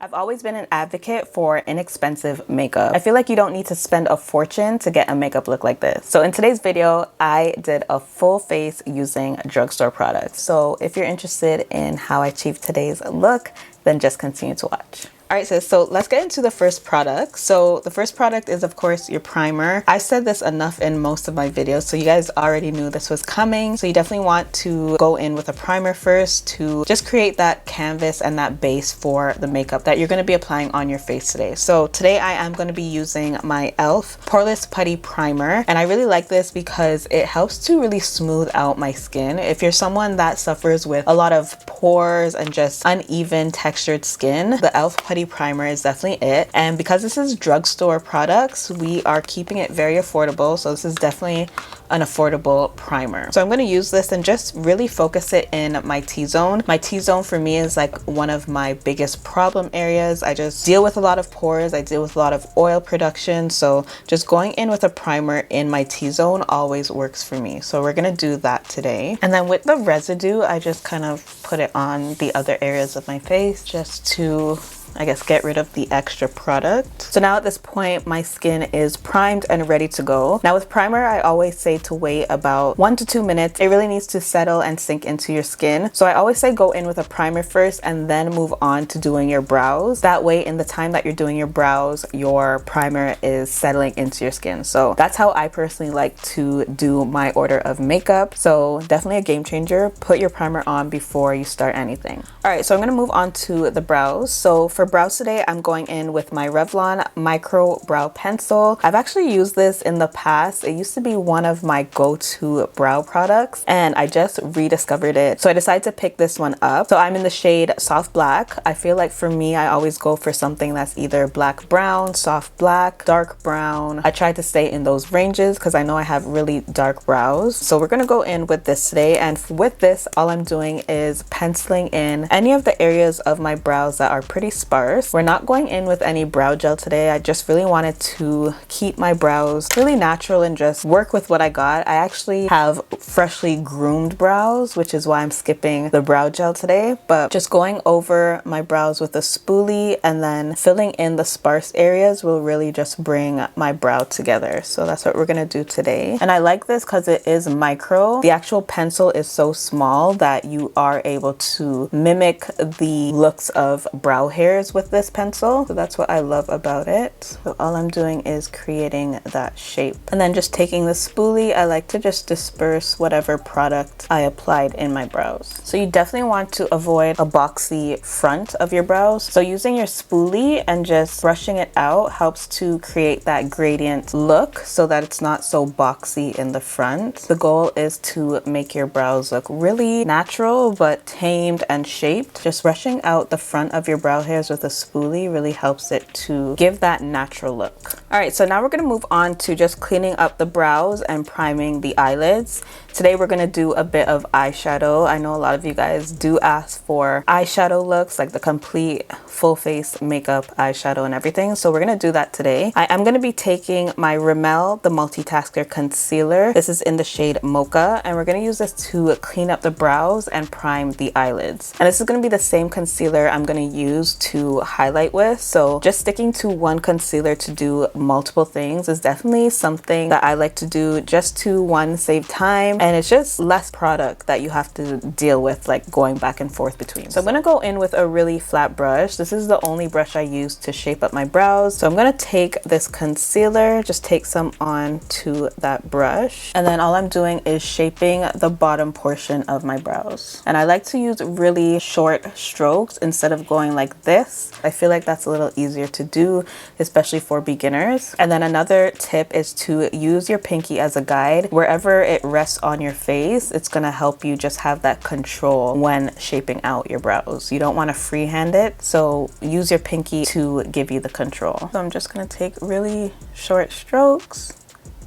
I've always been an advocate for inexpensive makeup. I feel like you don't need to spend a fortune to get a makeup look like this. So in today's video, I did a full face using drugstore products. So if you're interested in how I achieved today's look, then just continue to watch. All right, sis, so let's get into the first product. So the first product is, of course, your primer. I said this enough in most of my videos, so you guys already knew this was coming. So you definitely want to go in with a primer first to just create that canvas and that base for the makeup that you're going to be applying on your face today. So today I am going to be using my e.l.f. Poreless Putty Primer, and I really like this because it helps to really smooth out my skin. If you're someone that suffers with a lot of pores and just uneven textured skin, the e.l.f. Putty Primer is definitely it. And because this is drugstore products, we are keeping it very affordable, so this is definitely an affordable primer. So I'm going to use this and just really focus it in my T-zone. My T-zone for me is like one of my biggest problem areas. I just deal with a lot of pores, I deal with a lot of oil production, so just going in with a primer in my T-zone always works for me. So we're going to do that today. And then with the residue, I just kind of put it on the other areas of my face just to, I guess, get rid of the extra product. So now at this point, my skin is primed and ready to go. Now with primer, I always say to wait about 1 to 2 minutes. It really needs to settle and sink into your skin. So I always say go in with a primer first and then move on to doing your brows. That way, in the time that you're doing your brows, your primer is settling into your skin. So that's how I personally like to do my order of makeup. So definitely a game changer. Put your primer on before you start anything. All right, so I'm gonna move on to the brows. So for brows today, I'm going in with my Revlon Micro Brow Pencil. I've actually used this in the past. It used to be one of my go-to brow products and I just rediscovered it. So I decided to pick this one up. So I'm in the shade Soft Black. I feel like for me, I always go for something that's either black brown, soft black, dark brown. I try to stay in those ranges because I know I have really dark brows. So we're gonna go in with this today, and with this, all I'm doing is penciling in any of the areas of my brows that are pretty sparse. We're not going in with any brow gel today. I just really wanted to keep my brows really natural and just work with what I got. I actually have freshly groomed brows, which is why I'm skipping the brow gel today, but just going over my brows with a spoolie and then filling in the sparse areas will really just bring my brow together. So that's what we're gonna do today. And I like this because it is micro. The actual pencil is so small that you are able to mimic the looks of brow hairs with this pencil. So that's what I love about it. So all I'm doing is creating that shape. And then just taking the spoolie, I like to just disperse whatever product I applied in my brows. So you definitely want to avoid a boxy front of your brows. So using your spoolie and just brushing it out helps to create that gradient look so that it's not so boxy in the front. The goal is to make your brows look really natural but tamed and shaped. Just brushing out the front of your brow hairs with a spoolie really helps it to give that natural look. All right, so now we're gonna move on to just cleaning up the brows and priming the eyelids. Today we're gonna do a bit of eyeshadow. I know a lot of you guys do ask for eyeshadow looks, like the complete full face makeup eyeshadow and everything. So we're gonna do that today. I am gonna be taking my Rimmel, the Multitasker Concealer. This is in the shade Mocha, and we're gonna use this to clean up the brows and prime the eyelids. And this is gonna be the same concealer I'm gonna use to highlight with. So just sticking to one concealer to do multiple things is definitely something that I like to do just to, one, save time, and it's just less product that you have to deal with, like going back and forth between. So I'm gonna go in with a really flat brush. This is the only brush I use to shape up my brows. So I'm gonna take this concealer, just take some on to that brush, and then all I'm doing is shaping the bottom portion of my brows. And I like to use really short strokes instead of going like this. I feel like that's a little easier to do, especially for beginners. And then another tip is to use your pinky as a guide. Wherever it rests on your face, it's gonna help you just have that control when shaping out your brows. You don't want to freehand it, so use your pinky to give you the control. So I'm just gonna take really short strokes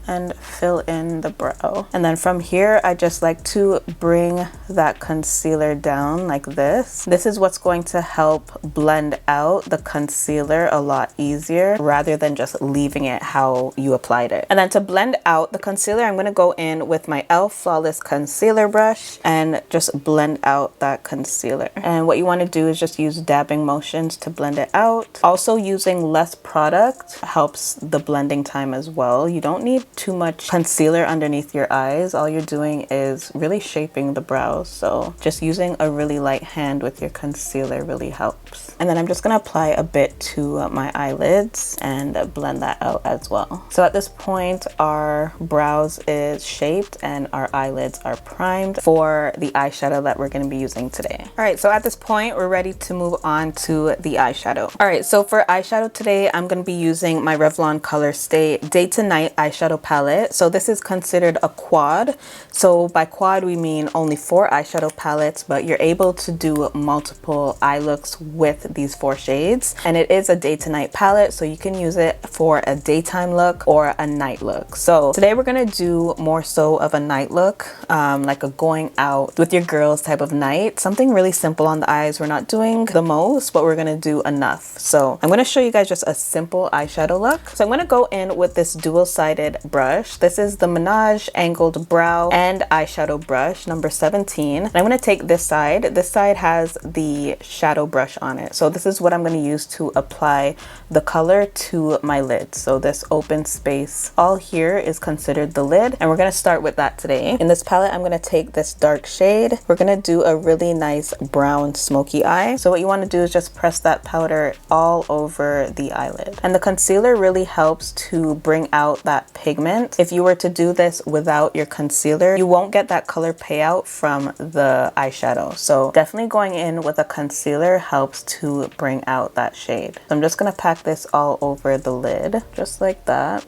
and fill in the brow. And then from here, I just like to bring that concealer down like this. This is what's going to help blend out the concealer a lot easier rather than just leaving it how you applied it. And then to blend out the concealer, I'm going to go in with my e.l.f. Flawless Concealer brush and just blend out that concealer. And what you want to do is just use dabbing motions to blend it out. Also, using less product helps the blending time as well. You don't need too much concealer underneath your eyes. All you're doing is really shaping the brows. So just using a really light hand with your concealer really helps. And then I'm just going to apply a bit to my eyelids and blend that out as well. So at this point, our brows is shaped and our eyelids are primed for the eyeshadow that we're going to be using today. All right, so at this point, we're ready to move on to the eyeshadow. All right, so for eyeshadow today, I'm going to be using my Revlon Color Stay Day to Night eyeshadow palette. So this is considered a quad. So by quad, we mean only 4 eyeshadow palettes, but you're able to do multiple eye looks with these 4 shades. And it is a day to night palette, so you can use it for a daytime look or a night look. So today we're going to do more so of a night look, like a going out with your girls type of night. Something really simple on the eyes. We're not doing the most, but we're going to do enough. So I'm going to show you guys just a simple eyeshadow look. So I'm going to go in with this dual-sided brush. This is the Minaj Angled Brow and Eyeshadow Brush number 17. And I'm going to take this side. This side has the shadow brush on it. So this is what I'm going to use to apply the color to my lid. So this open space all here is considered the lid, and we're going to start with that today. In this palette, I'm going to take this dark shade. We're going to do a really nice brown smoky eye. So what you want to do is just press that powder all over the eyelid. And the concealer really helps to bring out that pigment. If you were to do this without your concealer, you won't get that color payout from the eyeshadow. So definitely going in with a concealer helps to bring out that shade. So I'm just going to pack this all over the lid, just like that.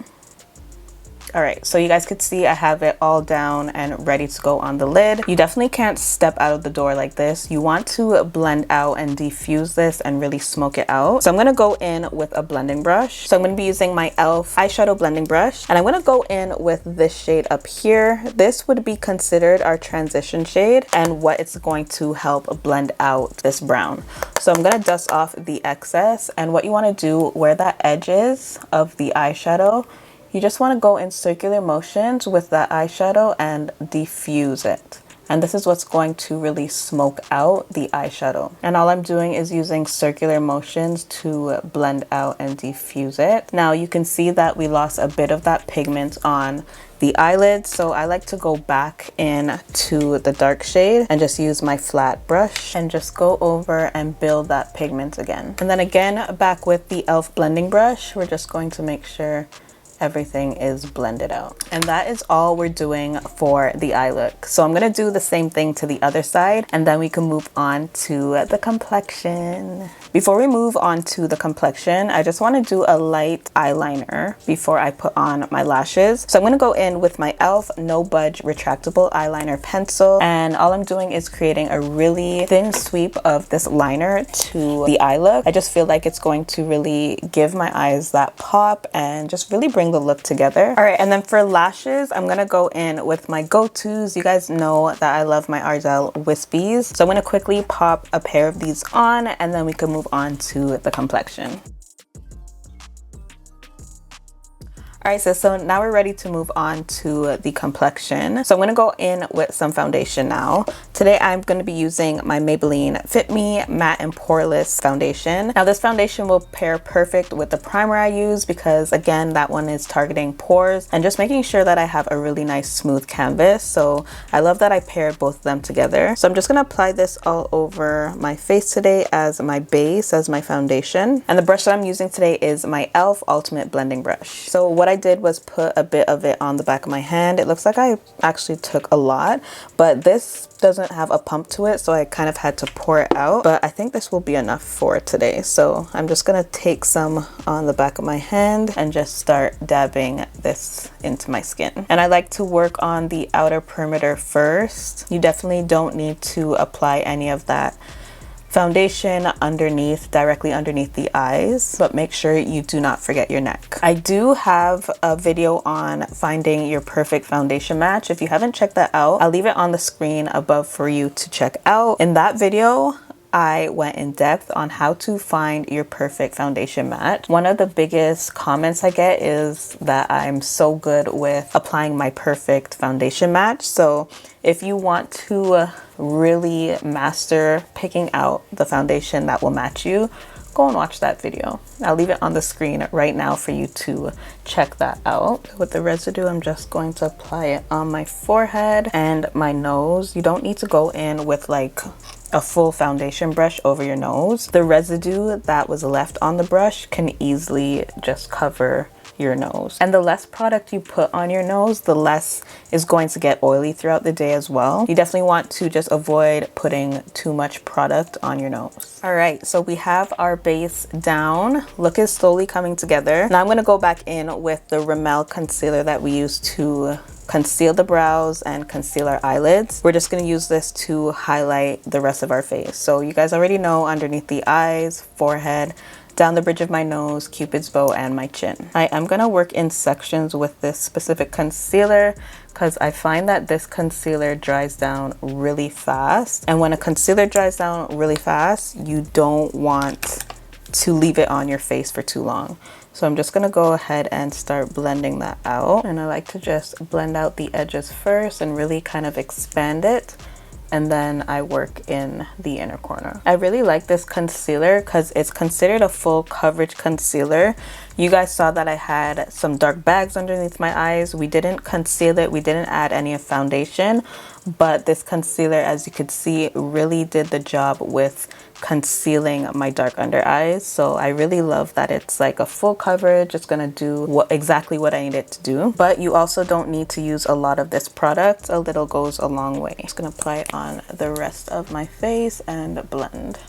All right, so you guys could see I have it all down and ready to go on the lid. You definitely can't step out of the door like this. You want to blend out and diffuse this and really smoke it out. So I'm gonna go in with a blending brush. So I'm gonna be using my e.l.f. eyeshadow blending brush, and I'm gonna go in with this shade up here. This would be considered our transition shade and what it's going to help blend out this brown. So I'm gonna dust off the excess, and what you wanna do where that edge is of the eyeshadow, you just want to go in circular motions with that eyeshadow and diffuse it. And this is what's going to really smoke out the eyeshadow. And all I'm doing is using circular motions to blend out and diffuse it. Now you can see that we lost a bit of that pigment on the eyelid, so I like to go back in to the dark shade and just use my flat brush and just go over and build that pigment again. And then again, back with the e.l.f. blending brush, we're just going to make sure everything is blended out. And that is all we're doing for the eye look. So I'm gonna do the same thing to the other side, and then we can move on to the complexion. Before we move on to the complexion, I just want to do a light eyeliner before I put on my lashes. So I'm going to go in with my e.l.f. No Budge Retractable Eyeliner Pencil, and all I'm doing is creating a really thin sweep of this liner to the eye look. I just feel like it's going to really give my eyes that pop and just really bring the look together. All right, and then for lashes, I'm going to go in with my go-tos. You guys know that I love my Ardell Wispies. So I'm going to quickly pop a pair of these on, and then we can move on to the complexion. All right, so now we're ready to move on to the complexion. So I'm gonna go in with some foundation now. Today I'm gonna be using my Maybelline Fit Me Matte and Poreless Foundation. Now this foundation will pair perfect with the primer I use because again, that one is targeting pores and just making sure that I have a really nice smooth canvas. So I love that I paired both of them together. So I'm just gonna apply this all over my face today as my base, as my foundation. And the brush that I'm using today is my e.l.f. Ultimate Blending Brush. So what I did was put a bit of it on the back of my hand. It looks like I actually took a lot, but this doesn't have a pump to it, so I kind of had to pour it out, but I think this will be enough for today. So I'm just gonna take some on the back of my hand and just start dabbing this into my skin. And I like to work on the outer perimeter first. You definitely don't need to apply any of that foundation underneath, directly underneath the eyes, but make sure you do not forget your neck. I do have a video on finding your perfect foundation match. If you haven't checked that out, I'll leave it on the screen above for you to check out. In that video, I went in depth on how to find your perfect foundation match. One of the biggest comments I get is that I'm so good with applying my perfect foundation match. So if you want to really master picking out the foundation that will match you, go and watch that video. I'll leave it on the screen right now for you to check that out. With the residue, I'm just going to apply it on my forehead and my nose. You don't need to go in with like a full foundation brush over your nose. The residue that was left on the brush can easily just cover your nose. And the less product you put on your nose, the less is going to get oily throughout the day as well. You definitely want to just avoid putting too much product on your nose. All right, so we have our base down. Look is slowly coming together. Now I'm gonna go back in with the Rimmel concealer that we used to conceal the brows and conceal our eyelids. We're just gonna use this to highlight the rest of our face. So you guys already know, underneath the eyes, forehead, down the bridge of my nose, Cupid's bow, and my chin. I am gonna work in sections with this specific concealer because I find that this concealer dries down really fast. And when a concealer dries down really fast, you don't want to leave it on your face for too long. So I'm just gonna go ahead and start blending that out. And I like to just blend out the edges first and really kind of expand it. And then I work in the inner corner. I really like this concealer because it's considered a full coverage concealer. You guys saw that I had some dark bags underneath my eyes. We didn't conceal it. We didn't add any foundation, but this concealer, as you could see, really did the job with concealing my dark under eyes. So I really love that it's like a full coverage. It's gonna do exactly what I need it to do. But you also don't need to use a lot of this product. A little goes a long way. Just gonna apply it on the rest of my face and blend.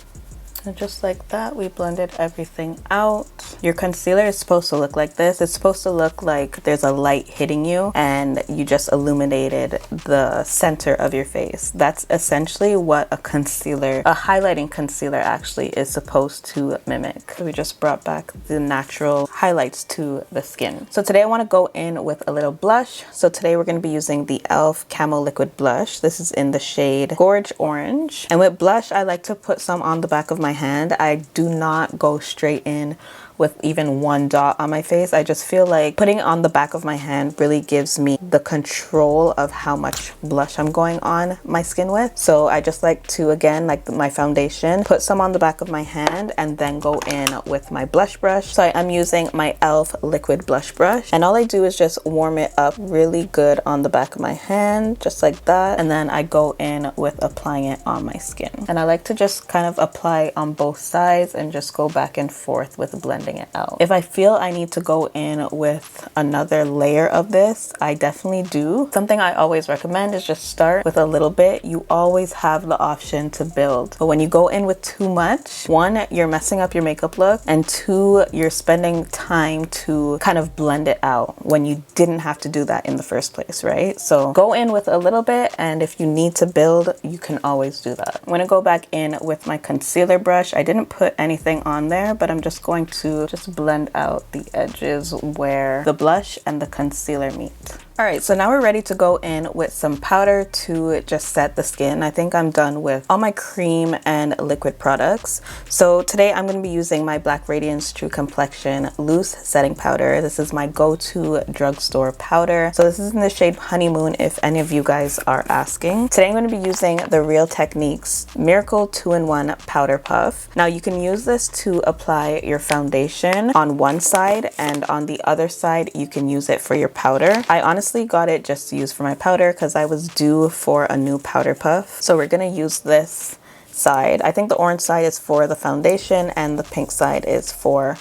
And just like that, we blended everything out. Your concealer is supposed to look like this. It's supposed to look like there's a light hitting you and you just illuminated the center of your face. That's essentially what a concealer, a highlighting concealer actually is supposed to mimic. So we just brought back the natural highlights to the skin. So today I want to go in with a little blush. So today we're going to be using the e.l.f. Camo Liquid Blush. This is in the shade Gorge Orange. And with blush, I like to put some on the back of my hand. I do not go straight in with even one dot on my face. I just feel like putting it on the back of my hand really gives me the control of how much blush I'm going on my skin with. So I just like to, again, like my foundation, put some on the back of my hand and then go in with my blush brush. So I'm using my e.l.f. liquid blush brush, and all I do is just warm it up really good on the back of my hand, just like that. And then I go in with applying it on my skin. And I like to just kind of apply on both sides and just go back and forth with blending it out. If I feel I need to go in with another layer of this, I definitely do. Something I always recommend is just start with a little bit. You always have the option to build. But when you go in with too much, one, you're messing up your makeup look, and two, you're spending time to kind of blend it out when you didn't have to do that in the first place, right? So go in with a little bit, and if you need to build, you can always do that. I'm gonna go back in with my concealer brush. I didn't put anything on there, but I'm just going to just blend out the edges where the blush and the concealer meet. All right, so now we're ready to go in with some powder to just set the skin. I think I'm done with all my cream and liquid products. So today I'm going to be using my Black Radiance True Complexion Loose Setting Powder. This is my go-to drugstore powder. So this is in the shade Honeymoon, if any of you guys are asking. Today I'm going to be using the Real Techniques Miracle 2-in-1 Powder Puff. Now you can use this to apply your foundation on one side, and on the other side you can use it for your powder. I honestly got it just to use for my powder because I was due for a new powder puff. So we're gonna use this side. I think the orange side is for the foundation and the pink side is for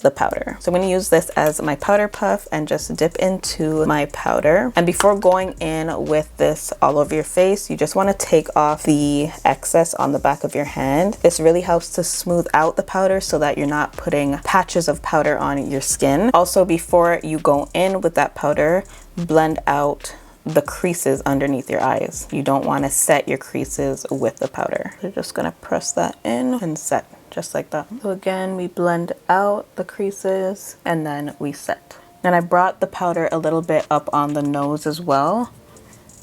the powder. So I'm going to use this as my powder puff and just dip into my powder. And before going in with this all over your face, you just want to take off the excess on the back of your hand. This really helps to smooth out the powder so that you're not putting patches of powder on your skin. Also, before you go in with that powder, blend out the creases underneath your eyes. You don't want to set your creases with the powder. You're just gonna press that in and set just like that. So again, we blend out the creases and then we set. And I brought the powder a little bit up on the nose as well,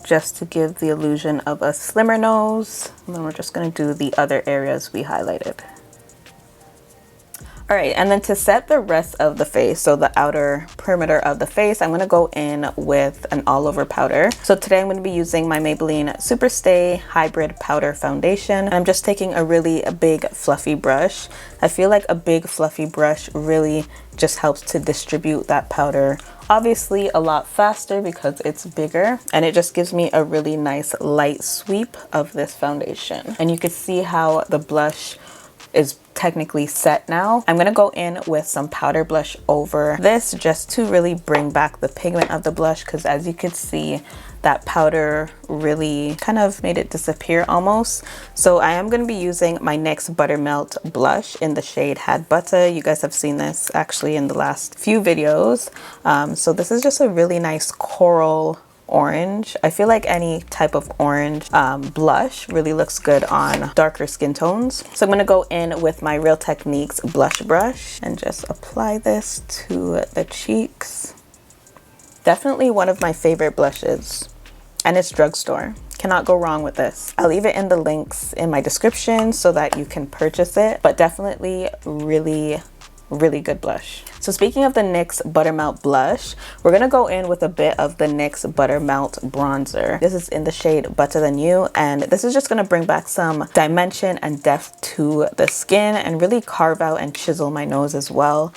just to give the illusion of a slimmer nose. And then we're just gonna do the other areas we highlighted. All right, and then to set the rest of the face, so the outer perimeter of the face, I'm gonna go in with an all over powder. So today I'm gonna be using my Maybelline Superstay Hybrid Powder Foundation. I'm just taking a really big fluffy brush. I feel like a big fluffy brush really just helps to distribute that powder obviously a lot faster because it's bigger, and it just gives me a really nice light sweep of this foundation. And you can see how the blush is technically set now. I'm gonna go in with some powder blush over this just to really bring back the pigment of the blush, because as you can see, that powder really kind of made it disappear almost. So I am going to be using my NYX Buttermelt blush in the shade Had Butter. You guys have seen this actually in the last few videos. So this is just a really nice coral orange. I feel like any type of orange blush really looks good on darker skin tones. So I'm going to go in with my Real Techniques blush brush and just apply this to the cheeks. Definitely one of my favorite blushes, and it's Drugstore. Cannot go wrong with this. I'll leave it in the links in my description so that you can purchase it, but definitely really good blush. So speaking of the NYX Buttermelt blush, we're gonna go in with a bit of the NYX Buttermelt bronzer. This is in the shade Butter Than You, and this is just gonna bring back some dimension and depth to the skin and really carve out and chisel my nose as well.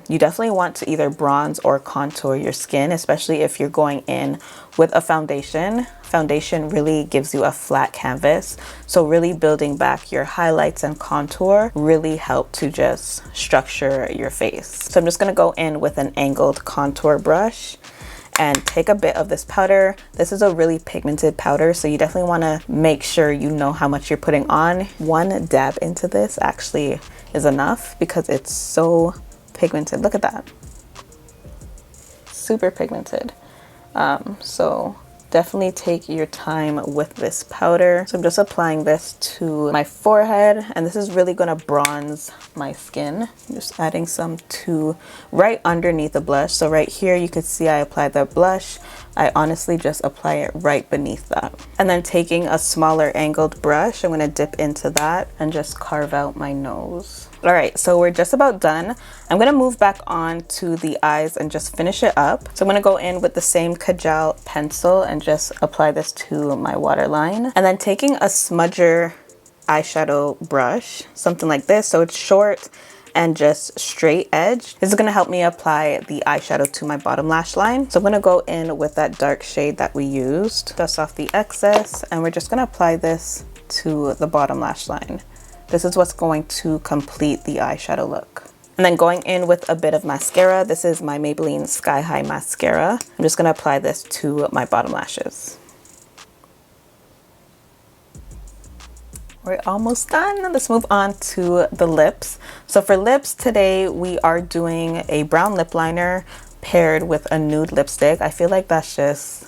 You definitely want to either bronze or contour your skin, especially if you're going in with a foundation. Foundation really gives you a flat canvas, so really building back your highlights and contour really help to just structure your face. So I'm just going to go in with an angled contour brush and take a bit of this powder. This is a really pigmented powder, so you definitely want to make sure you know how much you're putting on. One dab into this actually is enough because it's so pigmented. Look at that, super pigmented. So definitely take your time with this powder. So I'm just applying this to my forehead, and this is really going to bronze my skin. I'm just adding some to right underneath the blush. So right here you can see I applied the blush. I honestly just apply it right beneath that. And then taking a smaller angled brush, I'm going to dip into that and just carve out my nose. All right, so we're just about done. I'm gonna move back on to the eyes and just finish it up. So I'm gonna go in with the same Kajal pencil and just apply this to my waterline. And then taking a smudger eyeshadow brush, something like this, so it's short and just straight edge. This is gonna help me apply the eyeshadow to my bottom lash line. So I'm gonna go in with that dark shade that we used, dust off the excess, and we're just gonna apply this to the bottom lash line. This is what's going to complete the eyeshadow look. And then going in with a bit of mascara. This is my Maybelline Sky High Mascara. I'm just gonna apply this to my bottom lashes. We're almost done. Let's move on to the lips. So for lips today, we are doing a brown lip liner paired with a nude lipstick. I feel like that's just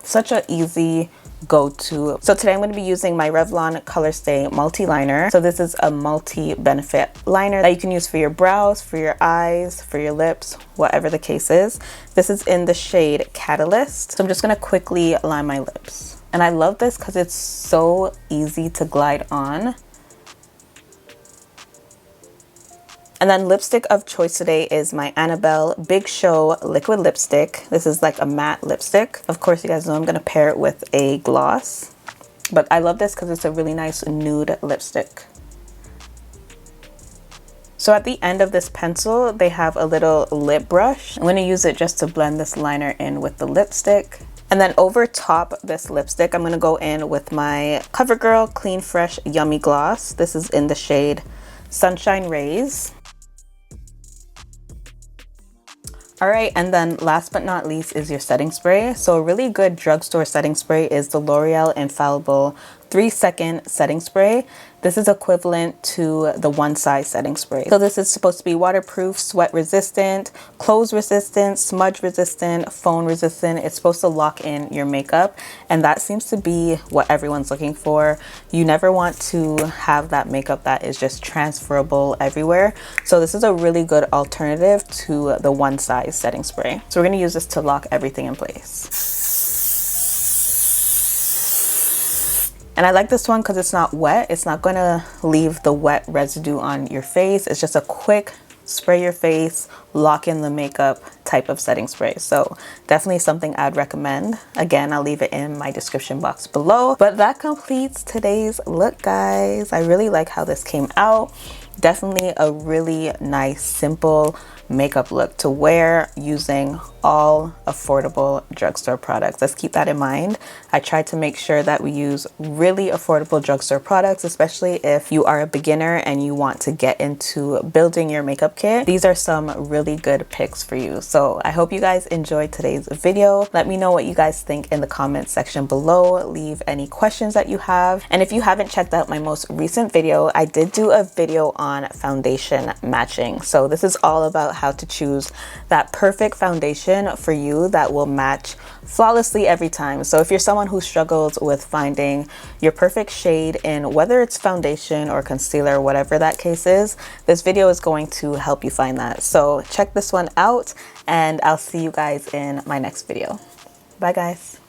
such an easy go-to. So today I'm going to be using my Revlon Colorstay Multi Liner. So this is a multi-benefit liner that you can use for your brows, for your eyes, for your lips, whatever the case is. This is in the shade Catalyst. So I'm just going to quickly line my lips. And I love this because it's so easy to glide on. And then lipstick of choice today is my Annabelle Big Show liquid lipstick. This is like a matte lipstick. Of course, you guys know I'm gonna pair it with a gloss, but I love this because it's a really nice nude lipstick. So at the end of this pencil, they have a little lip brush. I'm gonna use it just to blend this liner in with the lipstick. And then over top this lipstick, I'm gonna go in with my CoverGirl Clean Fresh Yummy Gloss. This is in the shade Sunshine Rays. All right, and then last but not least is your setting spray. So a really good drugstore setting spray is the L'Oreal Infallible 3-second setting spray. This is equivalent to the One Size setting spray. So this is supposed to be waterproof, sweat resistant, clothes resistant, smudge resistant, phone resistant. It's supposed to lock in your makeup, and that seems to be what everyone's looking for. You never want to have that makeup that is just transferable everywhere. So this is a really good alternative to the One Size setting spray. So we're gonna use this to lock everything in place. And I like this one because it's not wet. It's not gonna leave the wet residue on your face. It's just a quick spray your face, lock in the makeup type of setting spray. So definitely something I'd recommend. Again, I'll leave it in my description box below. But that completes today's look, guys. I really like how this came out. Definitely a really nice, simple makeup look to wear using all affordable drugstore products. Let's keep that in mind. I tried to make sure that we use really affordable drugstore products, especially if you are a beginner and you want to get into building your makeup kit. These are some really good picks for you. So I hope you guys enjoyed today's video. Let me know what you guys think in the comment section below. Leave any questions that you have. And if you haven't checked out my most recent video, I did do a video on foundation matching. So this is all about how to choose that perfect foundation for you that will match flawlessly every time. So if you're someone who struggles with finding your perfect shade in whether it's foundation or concealer, whatever that case is, this video is going to help you find that. So check this one out, and I'll see you guys in my next video. Bye, guys.